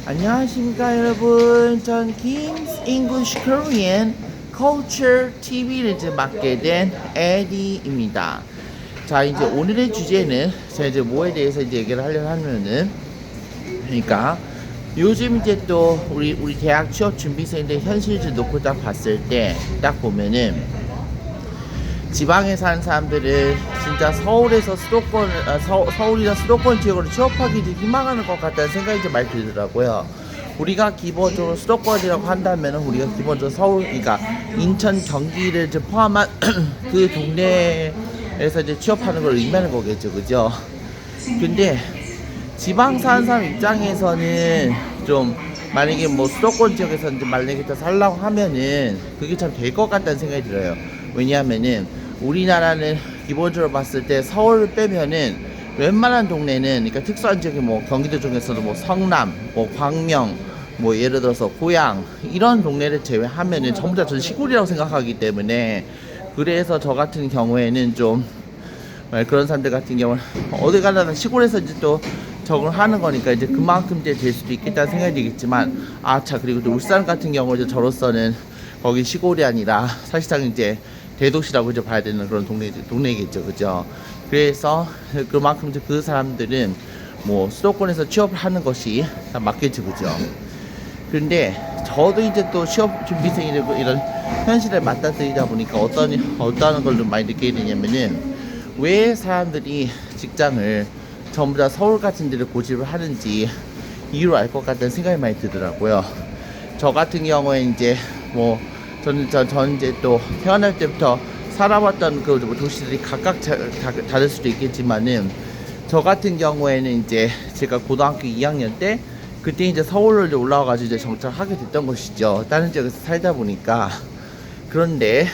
안녕하십니까 여러분. 전 King's English Korean Culture TV를 이제 맡게 된 에디입니다. 자, 이제 오늘의 주제는 제가 이제 뭐에 대해서 이제 얘기를 하려고 하면은, 그러니까 요즘 이제 또 우리 대학 취업 준비생들 현실을 놓고 딱 봤을 때 딱 보면은 지방에 사는 사람들은 진짜 서울에서 서울이나 수도권 지역으로 취업하기 희망하는 것 같다는 생각이 좀 많이 들더라고요. 우리가 기본적으로 수도권이라고 한다면 우리가 기본적으로 서울, 그러니까 인천, 경기를 이제 포함한 그 동네에서 이제 취업하는 걸 의미하는 거겠죠, 그죠? 근데 지방 사는 사람 입장에서는 좀 만약에 뭐 수도권 지역에서 이제 만약에 더 살라고 하면은 그게 참 될 것 같다는 생각이 들어요. 왜냐하면은 우리나라는 기본적으로 봤을 때 서울을 빼면은 웬만한 동네는, 그러니까 특수한 지역이 뭐 경기도 중에서도 뭐 성남, 뭐 광명, 뭐 예를 들어서 고양 이런 동네를 제외하면은 전부 다 저는 시골이라고 생각하기 때문에, 그래서 저 같은 경우에는 좀 그런 사람들 같은 경우는 어디 가나 시골에서 이제 또 적응하는 거니까 이제 그만큼 이제 될 수도 있겠다는 생각이 들겠지만, 그리고 또 울산 같은 경우 이제 저로서는 거기 시골이 아니라 사실상 이제 대도시라고 이제 봐야 되는 그런 동네겠죠, 그죠? 그래서 그만큼 이제 그 사람들은 뭐 수도권에서 취업을 하는 것이 다 맞겠죠, 그죠? 근데 저도 이제 또 취업 준비생이고 이런 현실에 맞닥뜨리다 보니까 어떤 걸 좀 많이 느끼게 되냐면은, 왜 사람들이 직장을 전부 다 서울 같은 데를 고집을 하는지 이유를 알 것 같다는 생각이 많이 들더라고요. 저 같은 경우에 이제 뭐 저는 이제 또 태어날 때부터 살아왔던 그 도시들이 각각 다를 수도 있겠지만은, 저 같은 경우에는 이제 제가 고등학교 2학년 때 그때 이제 서울로 이제 올라와가지고 이제 정착하게 됐던 것이죠. 다른 지역에서 살다 보니까. 그런데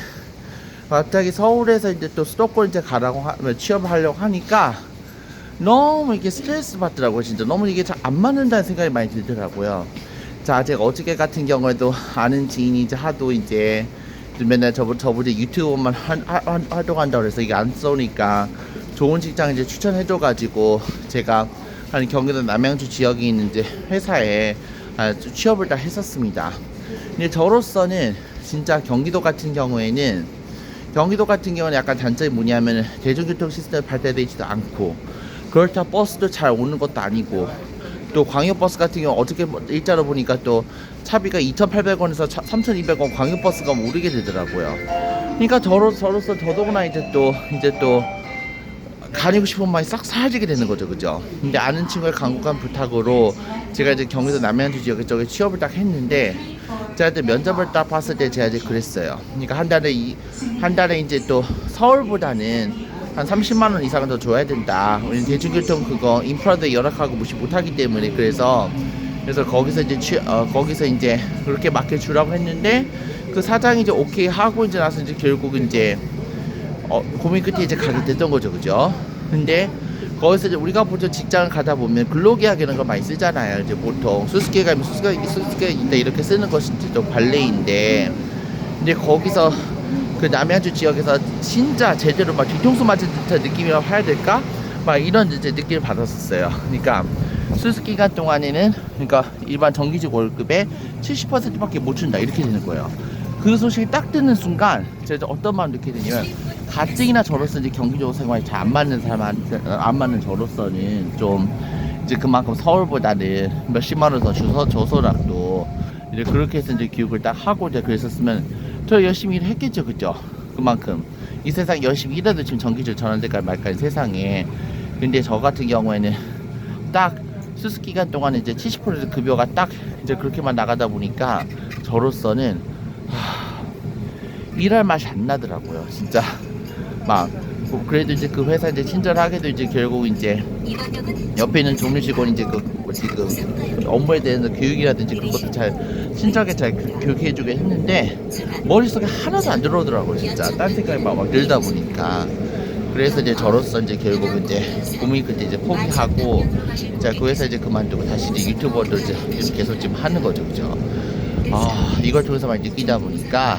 갑자기 서울에서 이제 또 수도권 이제 취업을 하려고 하니까 너무 이게 스트레스 받더라고요. 진짜 너무 이게 잘 안 맞는다는 생각이 많이 들더라고요. 자, 제가 어저께 같은 경우에도 아는 지인이 이제 하도 이제 맨날 저보고 유튜브만 활동한다고 그래서 이게 안 쏘니까 좋은 직장 이제 추천해줘가지고 제가 한 경기도 남양주 지역에 있는 이제 회사에 취업을 다 했었습니다. 근데 저로서는 진짜 경기도 같은 경우에는 약간 단점이 뭐냐면 대중교통 시스템이 발달되어 있지도 않고, 그렇다 버스도 잘 오는 것도 아니고, 또 광역버스 같은 경우 어떻게 일자로 보니까 또 차비가 2,800원에서 3,200원 광역버스가 오르게 되더라고요. 그러니까 저로서 더더구나 이제 또 다니고 싶은 마음이 싹 사라지게 되는 거죠, 그죠? 근데 아는 친구의 간곡한 부탁으로 제가 이제 경기도 남양주 지역에 쪽에 취업을 딱 했는데, 제가 이제 면접을 딱 봤을 때 제가 이제 그랬어요. 그러니까 한 달에 이제 또 서울보다는 한 30만 원 이상은 더 줘야 된다. 왜냐면 대중교통 그거 인프라도 열악하고 무시 못하기 때문에. 그래서 거기서 이제 그렇게 맡겨주라고 했는데, 그 사장이 이제 오케이 하고 이제 나서 이제 결국 이제 고민 끝에 이제 가게 됐던 거죠, 그죠? 근데 거기서 이제 우리가 보통 직장을 가다 보면 근로계약이라는 걸 많이 쓰잖아요. 이제 보통 수수께가면 수수께가 있다 이렇게 쓰는 것이 또 관례인데, 근데 거기서 그 남양주 지역에서 진짜 제대로 막 뒤통수 맞은 듯한 느낌이라고 해야 될까? 막 이런 이제 느낌을 받았었어요. 그러니까 수습 기간 동안에는, 그러니까 일반 정규직 월급의 70%밖에 못 준다 이렇게 되는 거예요. 그 소식이 딱 듣는 순간 제가 어떤 마음 느끼게 되냐면, 가뜩이나 저로서 이제 경기적 생활이 잘 안 맞는 사람한테 안 맞는 저로서는 좀 이제 그만큼 서울보다는 몇십만 원 더 줘서라도 이제 그렇게 해서 이제 교육을 딱 하고 이제 그랬었으면 더 열심히 일했겠죠, 그죠? 그만큼 이 세상 열심히 일해도 지금 전기줄 전환될까 말까 세상에. 근데 저 같은 경우에는 딱 수습 기간 동안 이제 70% 급여가 딱 이제 그렇게만 나가다 보니까 저로서는 일할 맛이 안 나더라고요, 진짜. 그래도 이제 그 회사 이제 친절하게도 이제 결국 이제 옆에 있는 종료 직원이 이제 지금 업무에 대해서 교육이라든지 그것도 잘 친절하게 잘 교육해주게 했는데, 머릿속에 하나도 안 들어오더라고요, 진짜. 딴 생각이 막 들다 보니까. 그래서 이제 저로서 이제 결국 이제 고민 끝에 이제 포기하고, 자, 그 회사 이제 그만두고 다시 이제 유튜버도 이제 계속 지금 하는 거죠, 그죠? 이걸 통해서 많이 느끼다 보니까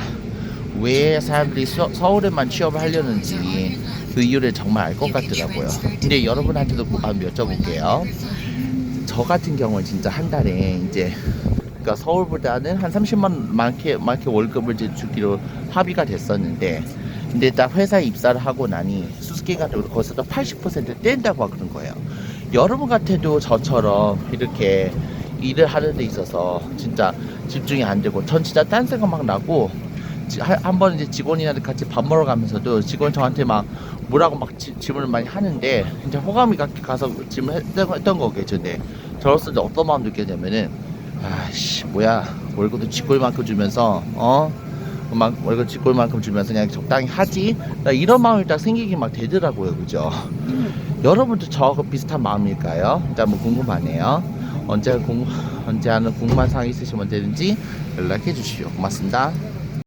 왜 사람들이 서울에만 취업을 하려는지 그 이유를 정말 알 것 같더라고요. 근데 여러분한테도 한번 여쭤볼게요. 저 같은 경우는 진짜 한 달에 이제 그러니까 서울보다는 한 30만 원 많게 월급을 이제 주기로 합의가 됐었는데, 근데 딱 회사에 입사를 하고 나니 수수께가 거기서도 80% 뗀다고 그런 거예요. 여러분 같아도 저처럼 이렇게 일을 하는 데 있어서 진짜 집중이 안 되고, 전 진짜 딴 생각 막 나고, 한번 이제 직원이랑 같이 밥 먹으러 가면서도 직원 저한테 막 뭐라고 막 질문을 많이 하는데, 진짜 호감이 가서 질문했던 거겠죠. 근데 저로서 이제 어떤 마음 느꼈냐면은, 아씨 뭐야, 월급도 쥐꼴만큼 주면서 막 월급 쥐꼴만큼 주면서 그냥 적당히 하지, 나 이런 마음이 딱 생기기 막 되더라고요. 그죠? 여러분도 저하고 비슷한 마음일까요? 일단 뭐 궁금하네요. 언제 하는 궁금한 사항 있으시면 언제든지 연락해 주시오. 고맙습니다.